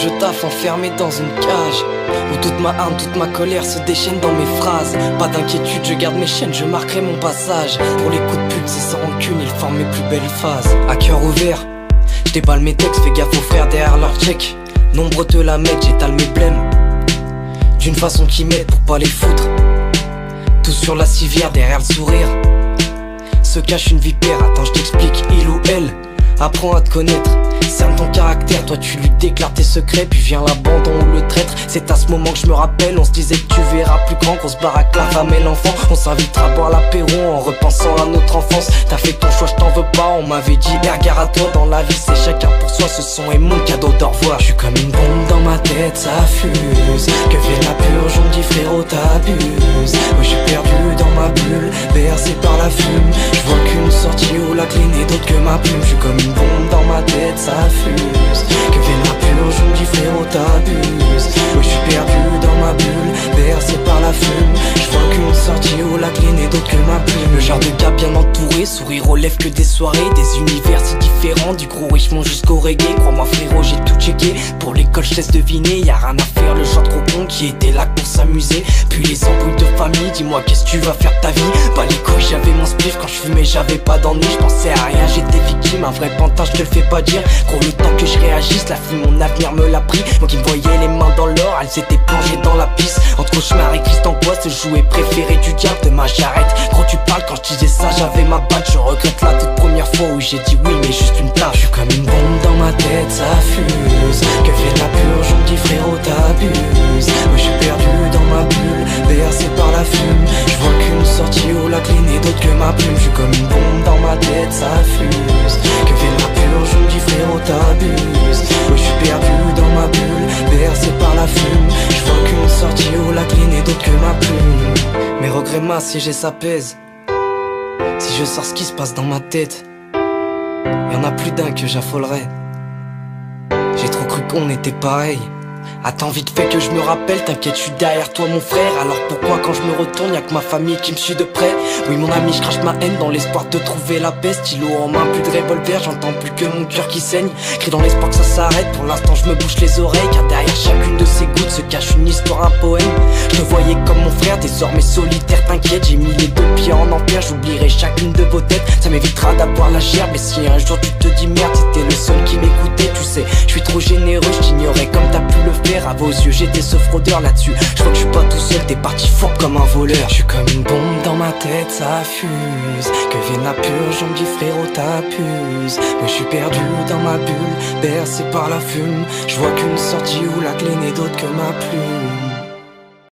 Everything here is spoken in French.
je taffe enfermé dans une cage où toute ma haine, toute ma colère se déchaîne dans mes phrases. Pas d'inquiétude, je garde mes chaînes, je marquerai mon passage. Pour les coups de pute, c'est sans rancune, ils forment mes plus belles phases. À cœur ouvert, je déballe mes textes, fais gaffe aux frères derrière leur check. Nombreux te la mettent, j'étale mes blèmes d'une façon qui m'aide pour pas les foutre. Tout sur la civière, derrière le sourire se cache une vipère. Attends, je t'explique, il ou elle apprends à te connaître. Cerne ton caractère, toi tu lui déclares tes secrets. Puis vient l'abandon ou le traître. C'est à ce moment que je me rappelle, on se disait que tu verras plus grand, qu'on se baraque la femme et l'enfant. On s'invitera à boire l'apéro en repensant à notre enfance. T'as fait ton choix, je t'en veux pas, on m'avait dit gare à toi. Dans la vie c'est chacun pour soi, ce son est mon cadeau d'au revoir. Je suis comme une bombe dans ma tête, ça fuse. Que fait la purge, on me dit frérot t'abuses. Moi je suis perdu dans ma bulle, bercé par la fume. Je vois qu'une sortie où la clé n'est d'autre que ma plume. Je suis comme une bombe dans ma tête, ça fuse. Que fait la purge, on me dit frérot t'abuses. Moi je suis perdu dans ma bulle, bercé par la fume. Je vois qu'une sortie où la clé n'est d'autre que ma plume. Le genre de gars bien entouré, sourire aux lèvres que des soirées. Des univers si différents, du gros Richemont jusqu'au reggae. Crois-moi frérot, j'ai tout checké. Pour l'école je laisse deviner, y'a rien à faire, le genre trop con qui était là pour s'amuser. Puis les embrouilles de famille, dis-moi qu'est-ce que tu vas faire de ta vie. Pas les couilles, j'avais mon spliff, quand je fumais j'avais pas d'ennui. Je pensais à rien, j'étais victime, un vrai pantin je te le fais pas dire. Gros le temps que je réagisse, la fille mon avenir me l'a pris. Moi qui me voyais les mains dans l'or, elle s'était plongée dans la pisse. Entre cauchemar et Christ angoisse, le jouet préféré du diable. Demain j'arrête, gros tu parles, quand je disais ça j'avais ma batte. Je regrette la toute première fois où j'ai dit oui mais juste une tâche. Je suis comme une bombe dans ma tête, ça fuse. Que fait la purge, on me dit frérot t'abuses. Moi je suis perdu dans ma bulle, bercé par la fume. Je vois qu'une sortie où la clé n'est d'autre que ma plume. Je suis comme une bombe dans ma tête, ça fuse. Que fait la purge, on me dit frérot t'abuses. Moi je suis perdu dans ma bulle, bercé par la fume. Je vois qu'une sortie où la clé n'est d'autre que ma plume. Mes regrets m'assiègent et ça pèse. Si je sors ce qui se passe dans ma tête, y'en a plus d'un que j'affolerais. J'ai trop cru qu'on était pareil. Attends vite fait que je me rappelle, t'inquiète je suis derrière toi mon frère. Alors pourquoi quand je me retourne y'a que ma famille qui me suit de près. Oui mon ami je crache ma haine dans l'espoir de trouver la paix. Stylo en main, plus de revolver, j'entends plus que mon cœur qui saigne. Crie dans l'espoir que ça s'arrête, pour l'instant je me bouche les oreilles. Car derrière chacune de ces gouttes se cache une histoire, un poème. Je te voyais comme mon frère, désormais solitaire, t'inquiète. J'ai mis les deux pieds en enfer, j'oublierai chacune de vos têtes. Ça m'évitera d'avoir la gerbe. Et si un jour tu te dis merde, c'était le seul qui m'écoutait. Tu sais, je suis trop généreux, je t'ignorais comme t'as pu le faire. À vos yeux j'étais ce fraudeur là-dessus. Je vois que je suis pas tout seul, t'es parti fort comme un voleur. Je suis comme une bombe dans ma tête, ça fuse. Que vienne la purge, on me dit frérot t'abuses. Moi je suis perdu dans ma bulle, bercé par la fume. Je vois qu'une sortie où la clé n'est d'autre que ma plume.